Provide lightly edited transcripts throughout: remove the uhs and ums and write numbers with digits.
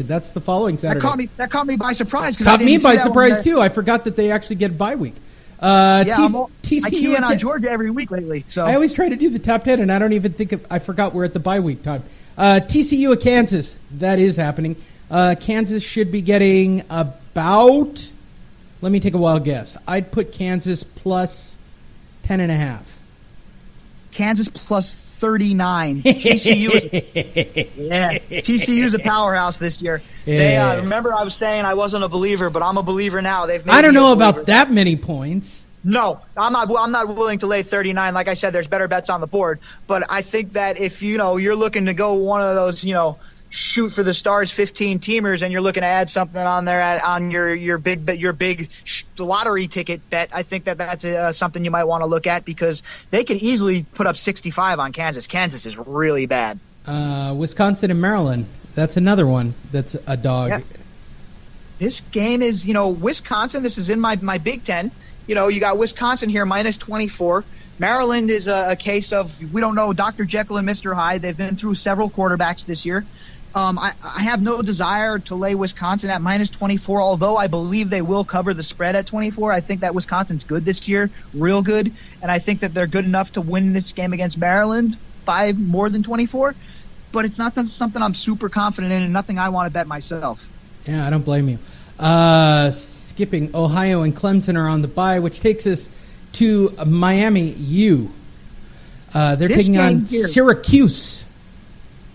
That's the following Saturday. That caught me by surprise. Caught me by surprise, too. I forgot that they actually get a bye week. TCU I key in on Georgia every week lately. So I always try to do the top 10, and I don't even think I forgot we're at the bye week time. TCU at Kansas. That is happening. Kansas should be getting about, let me take a wild guess. I'd put Kansas plus 10.5. Kansas plus 39. TCU is a powerhouse this year. They remember I was saying I wasn't a believer, but I'm a believer now. I don't know about that many points. No, I'm not willing to lay 39. Like I said, there's better bets on the board, but I think that if you're looking to go one of those, shoot for the stars 15 teamers, and you're looking to add something on there on your big lottery ticket bet, I think that's something you might want to look at, because they could easily put up 65 on Kansas. Kansas is really bad. Wisconsin and Maryland. That's another one that's a dog. Yeah. This game is, Wisconsin. This is in my Big Ten. You got Wisconsin here minus 24. Maryland is a case of, we don't know, Dr. Jekyll and Mr. Hyde. They've been through several quarterbacks this year. I have no desire to lay Wisconsin at minus 24, although I believe they will cover the spread at 24. I think that Wisconsin's good this year, real good, and I think that they're good enough to win this game against Maryland by more than 24, but it's not something I'm super confident in and nothing I want to bet myself. Yeah, I don't blame you. Skipping, Ohio and Clemson are on the bye, which takes us to Miami U. They're taking on Syracuse.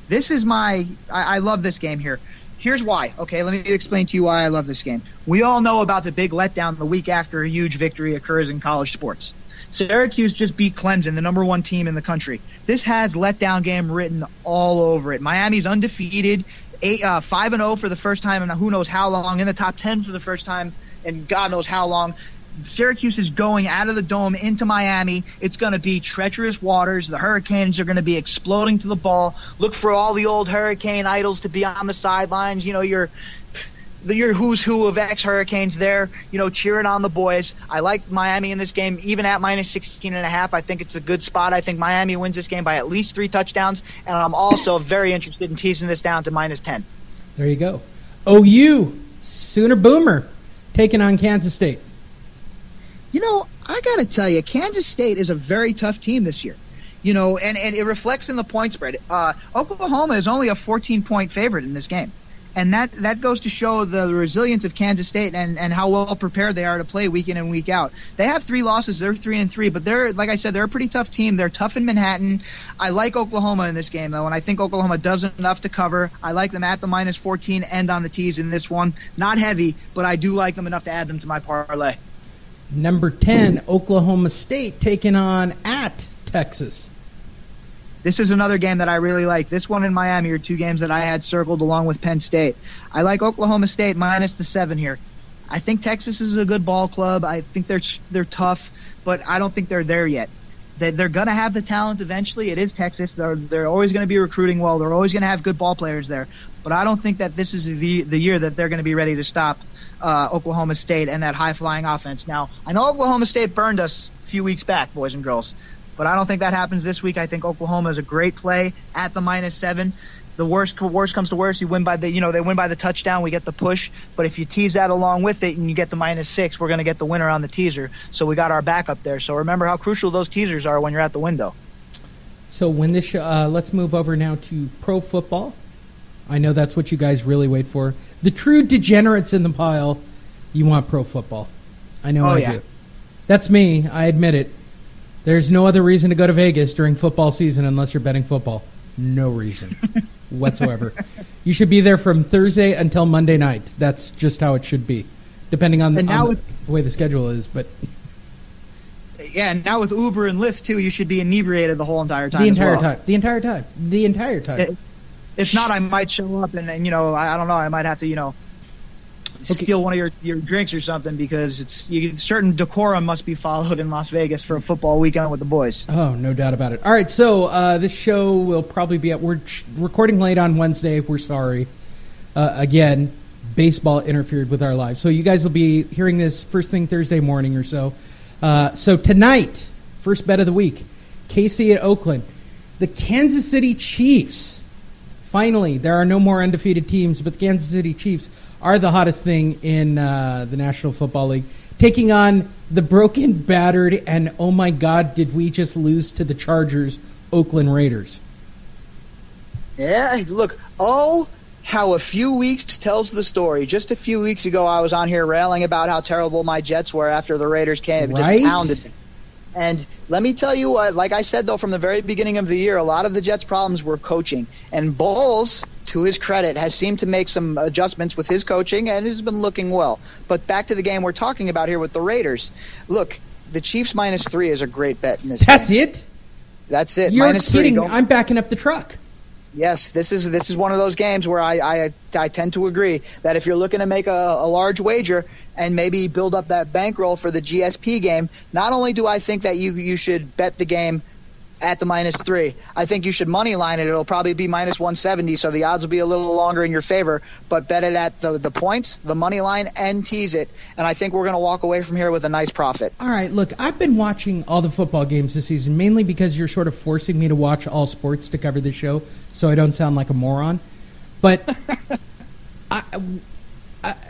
This is I love this game here. Here's why. Okay, let me explain to you why I love this game. We all know about the big letdown the week after a huge victory occurs in college sports. Syracuse just beat Clemson, the number 1 team in the country. This has letdown game written all over it. Miami's undefeated, 5-0 for the first time in who knows how long, in the top 10 for the first time in God knows how long. Syracuse is going out of the dome into Miami. It's going to be treacherous waters. The Hurricanes are going to be exploding to the ball. Look for all the old Hurricane idols to be on the sidelines. Your who's who of ex-Hurricanes there, cheering on the boys. I like Miami in this game, even at minus 16.5. I think it's a good spot. I think Miami wins this game by at least 3 touchdowns, and I'm also very interested in teasing this down to minus 10. There you go. OU, Sooner Boomer, taking on Kansas State. I got to tell you, Kansas State is a very tough team this year. And it reflects in the point spread. Oklahoma is only a 14-point favorite in this game. And that goes to show the resilience of Kansas State and how well prepared they are to play week in and week out. They have 3 losses. They're 3-3, but they're, like I said, they're a pretty tough team. They're tough in Manhattan. I like Oklahoma in this game, though, and I think Oklahoma does enough to cover. I like them at the minus 14 and on the tees in this one. Not heavy, but I do like them enough to add them to my parlay. Number 10, Oklahoma State taking on at Texas. This is another game that I really like. This one in Miami are 2 games that I had circled along with Penn State. I like Oklahoma State minus the 7 here. I think Texas is a good ball club. I think they're tough, but I don't think they're there yet. They're going to have the talent eventually. It is Texas. They're always going to be recruiting well. They're always going to have good ball players there. But I don't think that this is the year that they're going to be ready to stop Oklahoma State and that high-flying offense. Now, I know Oklahoma State burned us a few weeks back, boys and girls, but I don't think that happens this week. I think Oklahoma is a great play at the minus 7. The worst comes to worst, you win by they win by the touchdown, we get the push. But if you tease that along with it and you get the minus 6, we're going to get the winner on the teaser. So we got our backup there. So remember how crucial those teasers are when you're at the window. So when this let's move over now to pro football. I know that's what you guys really wait for. The true degenerates in the pile, you want pro football. I know I do. That's me. I admit it. There's no other reason to go to Vegas during football season unless you're betting football. No reason whatsoever. You should be there from Thursday until Monday night. That's just how it should be, depending on the way the schedule is. But yeah, and now with Uber and Lyft, too, you should be inebriated the whole entire time. The entire time. If not, I might show up and I don't know, I might have to, steal one of your drinks or something, because certain decorum must be followed in Las Vegas for a football weekend with the boys. Oh, no doubt about it. All right, so this show will probably be we're recording late on Wednesday. We're sorry. Again, baseball interfered with our lives. So you guys will be hearing this first thing Thursday morning or so. So tonight, first bet of the week, KC at Oakland. The Kansas City Chiefs Finally, there are no more undefeated teams, but the Kansas City Chiefs are the hottest thing in the National Football League, taking on the broken, battered, and oh my God, did we just lose to the Chargers, Oakland Raiders. Yeah, look, how a few weeks tells the story. Just a few weeks ago, I was on here railing about how terrible my Jets were after the Raiders came, just pounded them. And let me tell you what, like I said, though, from the very beginning of the year, a lot of the Jets' problems were coaching. And Bowles, to his credit, has seemed to make some adjustments with his coaching and has been looking well. But back to the game we're talking about here with the Raiders. Look, the Chiefs -3 is a great bet in this game. That's it? That's it. You're -3. kidding. I'm backing up the truck. Yes, this is one of those games where I tend to agree that if you're looking to make a large wager and maybe build up that bankroll for the GSP game, not only do I think that you should bet the game at the -3, I think you should money line it. It'll probably be -170, so the odds will be a little longer in your favor, but bet it at the points, the money line, and tease it. And I think we're going to walk away from here with a nice profit. All right, look, I've been watching all the football games this season, mainly because you're sort of forcing me to watch all sports to cover the show, so I don't sound like a moron. But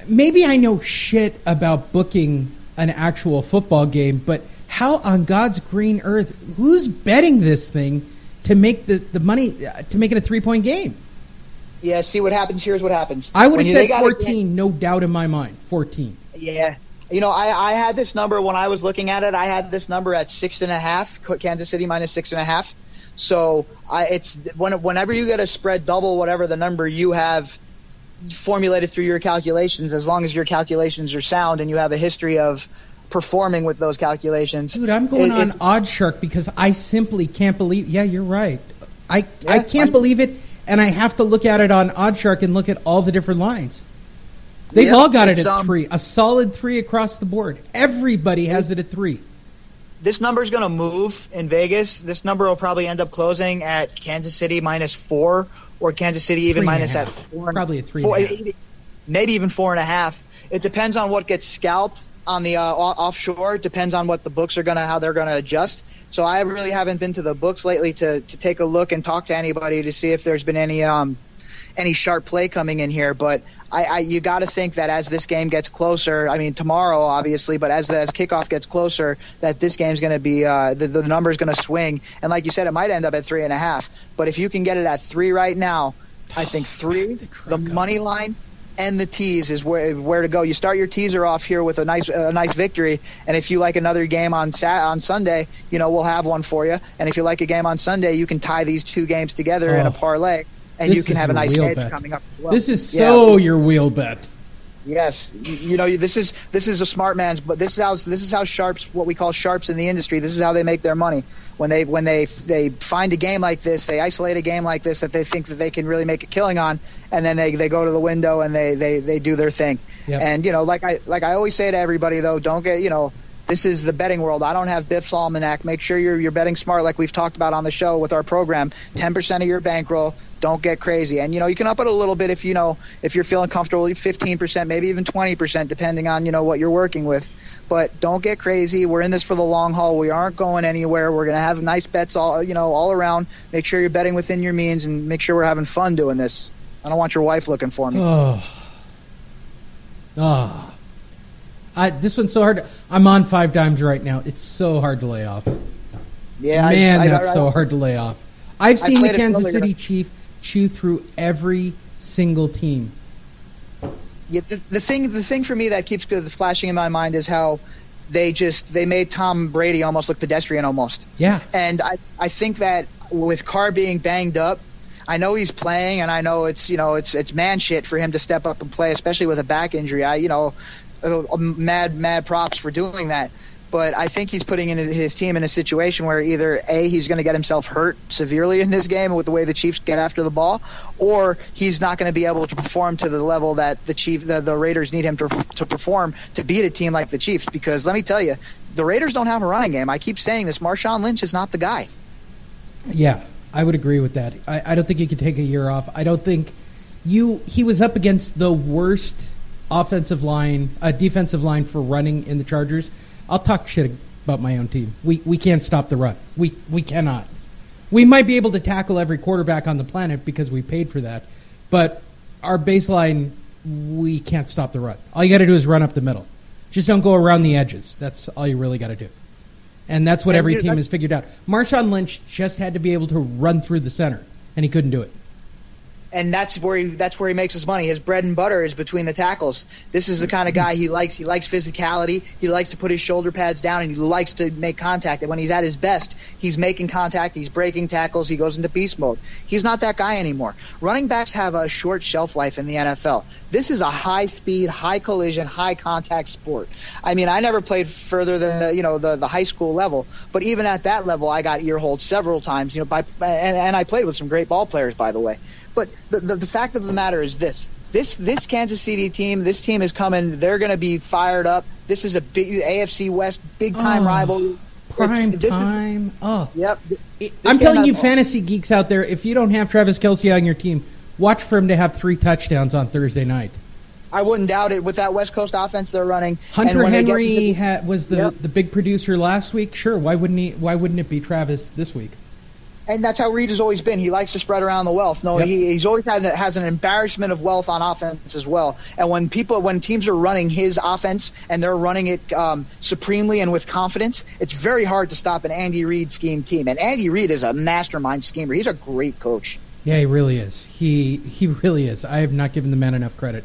maybe I know shit about booking an actual football game, but how on God's green earth, who's betting this thing to make the money, to make it a 3-point game? Yeah, see what happens. Here's what happens. I would have said 14, no doubt in my mind. 14. Yeah. You know, I had this number when I was looking at it. I had this number at 6.5, Kansas City -6.5. So it's whenever you get a spread double whatever the number you have formulated through your calculations, as long as your calculations are sound and you have a history of performing with those calculations. Dude, I'm going on OddsShark because I simply can't believe. Yeah, you're right. I can't believe it, and I have to look at it on OddsShark and look at all the different lines. They've all got it at 3, a solid 3 across the board. Everybody has it at 3. This number is going to move in Vegas. This number will probably end up closing at Kansas City -4, or Kansas City even minus at 4. Probably at 3.5. Maybe even 4.5. It depends on what gets scalped on the offshore. It depends on what the books are how they're gonna adjust. So I really haven't been to the books lately to take a look and talk to anybody to see if there's been any sharp play coming in here. But you got to think that as this game gets closer, I mean tomorrow obviously, but as kickoff gets closer, that this game's going to be the number's going to swing. And like you said, it might end up at 3.5. But if you can get it at 3 right now, I think 3, the money line and the tease is where to go. You start your teaser off here with a nice victory, and if you like another game on Sunday, we'll have one for you. And if you like a game on Sunday, you can tie these two games together in a parlay. And you can have a nice edge coming up as well. This is your wheel bet. Yes, this is a smart man's, but this is how sharps, what we call sharps in the industry. This is how they make their money. When they find a game like this, they isolate a game like this that they think that they can really make a killing on, and then they go to the window and they do their thing. Yep. And like I always say to everybody though, don't get this is the betting world. I don't have Biff's Almanac. Make sure you're betting smart, like we've talked about on the show with our program. 10% of your bankroll. Don't get crazy. And you can up it a little bit if you're feeling comfortable. 15%, maybe even 20%, depending on what you're working with. But don't get crazy. We're in this for the long haul. We aren't going anywhere. We're going to have nice bets all around. Make sure you're betting within your means, and make sure we're having fun doing this. I don't want your wife looking for me. This one's so hard. I'm on 5 dimes right now. It's so hard to lay off. Yeah, that's so hard to lay off. I've seen the Kansas City Chiefs chew through every single team. Yeah, the thing for me that keeps flashing in my mind is how they made Tom Brady almost look pedestrian almost. Yeah. And I think that with Carr being banged up, I know he's playing, and I know it's man shit for him to step up and play, especially with a back injury. Mad props for doing that. But I think he's putting his team in a situation where either A, he's going to get himself hurt severely in this game with the way the Chiefs get after the ball, or he's not going to be able to perform to the level that the Raiders need him to perform to beat a team like the Chiefs. Because let me tell you, the Raiders don't have a running game. I keep saying this. Marshawn Lynch is not the guy. Yeah, I would agree with that. I don't think you could take a year off. I don't think he was up against the worst defensive line for running in the Chargers. I'll talk shit about my own team. We can't stop the run. We cannot. We might be able to tackle every quarterback on the planet because we paid for that, but our baseline, we can't stop the run. All you got to do is run up the middle. Just don't go around the edges. That's all you really got to do. And that's what every team has figured out. Marshawn Lynch just had to be able to run through the center, and he couldn't do it. And that's where he makes his money. His bread and butter is between the tackles. This is the kind of guy he likes. He likes physicality. He likes to put his shoulder pads down, and he likes to make contact. And when he's at his best, he's making contact. He's breaking tackles. He goes into beast mode. He's not that guy anymore. Running backs have a short shelf life in the NFL. This is a high-speed, high-collision, high-contact sport. I mean, I never played further than the high school level, but even at that level, I got ear-holed several times. And I played with some great ball players, by the way. But the fact of the matter is this Kansas City team, this team is coming. They're going to be fired up. This is a big AFC West big-time rivalry. Prime time. Yep. I'm telling you, fantasy geeks out there, if you don't have Travis Kelce on your team, watch for him to have 3 touchdowns on Thursday night. I wouldn't doubt it with that West Coast offense they're running. Hunter Henry was the big producer last week. Sure, why wouldn't it be Travis this week? And that's how Reed has always been. He likes to spread around the wealth. No, he's always has an embarrassment of wealth on offense as well. And when teams are running his offense and they're running it supremely and with confidence, it's very hard to stop an Andy Reid scheme team. And Andy Reid is a mastermind schemer. He's a great coach. Yeah, he really is. He really is. I have not given the man enough credit.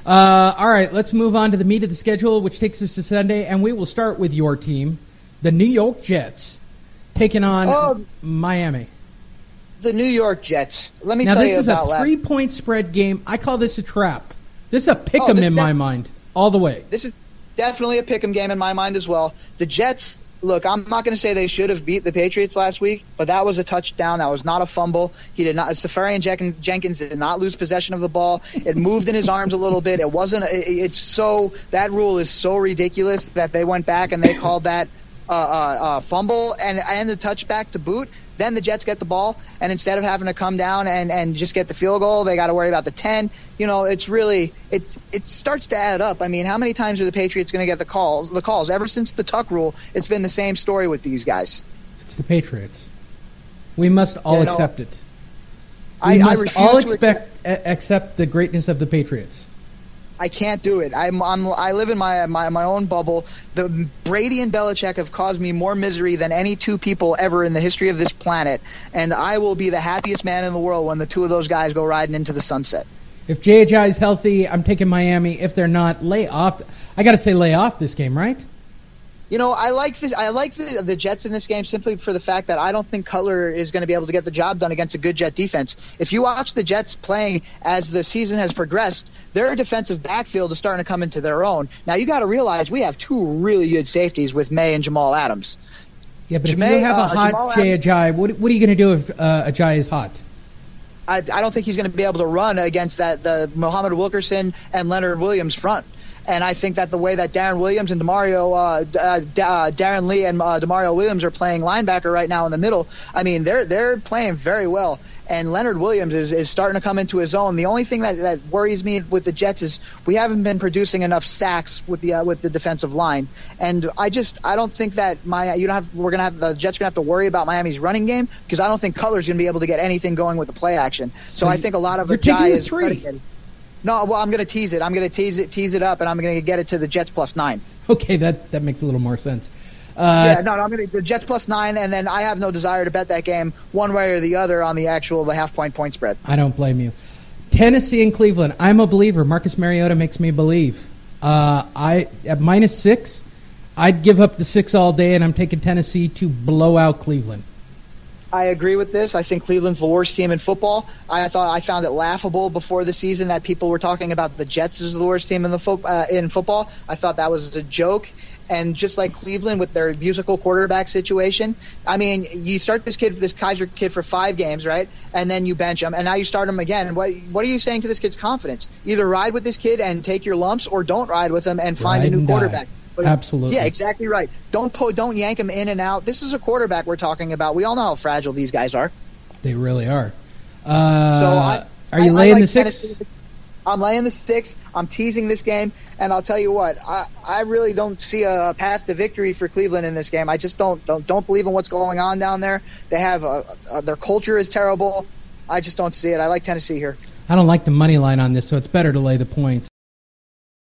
All right, let's move on to the meat of the schedule, which takes us to Sunday, and we will start with your team, the New York Jets, taking on Miami. The New York Jets. Let me tell you about Now, this is a 3-point spread game. I call this a trap. This is a pick-em in my mind, all the way. This is definitely a pick-em game in my mind as well. The Jets, look, I'm not going to say they should have beat the Patriots last week, but that was a touchdown. That was not a fumble. He did not. Safarian-Jenkins did not lose possession of the ball. It moved in his arms a little bit. It wasn't. That rule is so ridiculous that they went back and they called that fumble and the touchback to boot. Then the Jets get the ball, and instead of having to come down and just get the field goal, they got to worry about the 10. It's really it starts to add up. I mean, how many times are the Patriots going to get the calls? Ever since the Tuck rule, it's been the same story with these guys. It's the Patriots. We must all accept it. We must all accept the greatness of the Patriots. I can't do it. I live in my own bubble. The Brady and Belichick have caused me more misery than any two people ever in the history of this planet, and I will be the happiest man in the world when the two of those guys go riding into the sunset. If J.J. is healthy, I'm taking Miami. If they're not, lay off. I got to say, lay off this game, right? I like this. I like the Jets in this game simply for the fact that I don't think Cutler is going to be able to get the job done against a good Jet defense. If you watch the Jets playing as the season has progressed, their defensive backfield is starting to come into their own. Now you got to realize we have 2 really good safeties with May and Jamal Adams. Yeah, but if you have a hot Ajayi, what are you going to do if Ajayi is hot? I don't think he's going to be able to run against the Muhammad Wilkerson and Leonard Williams front. And I think that the way that Darren Williams and Darren Lee and Demario Williams are playing linebacker right now in the middle, I mean, they're playing very well. And Leonard Williams is starting to come into his own. The only thing that worries me with the Jets is we haven't been producing enough sacks with the defensive line. And I don't think that the Jets are gonna have to worry about Miami's running game because I don't think Cutler's gonna be able to get anything going with the play action. So I think a lot of Ajayi is predicated. No, well, I'm going to tease it. I'm going to tease it up, and I'm going to get it to the Jets +9. Okay, that makes a little more sense. I'm going to the Jets +9, and then I have no desire to bet that game one way or the other on the half-point spread. I don't blame you. Tennessee and Cleveland. I'm a believer. Marcus Mariota makes me believe. At -6, I'd give up the 6 all day, and I'm taking Tennessee to blow out Cleveland. I agree with this. I think Cleveland's the worst team in football. I found it laughable before the season that people were talking about the Jets as the worst team in football. I thought that was a joke. And just like Cleveland with their musical quarterback situation, I mean, you start this Kaiser kid for 5 games, right? And then you bench him, and now you start him again. What are you saying to this kid's confidence? Either ride with this kid and take your lumps, or don't ride with him and find a new quarterback. But, absolutely. Yeah, exactly right. Don't yank him in and out. This is a quarterback we're talking about. We all know how fragile these guys are. They really are. Are you laying the 6? I'm laying the 6. I'm teasing this game, and I'll tell you what, I really don't see a path to victory for Cleveland in this game. I just don't believe in what's going on down there. They have their culture is terrible. I just don't see it. I like Tennessee here. I don't like the money line on this, so it's better to lay the points.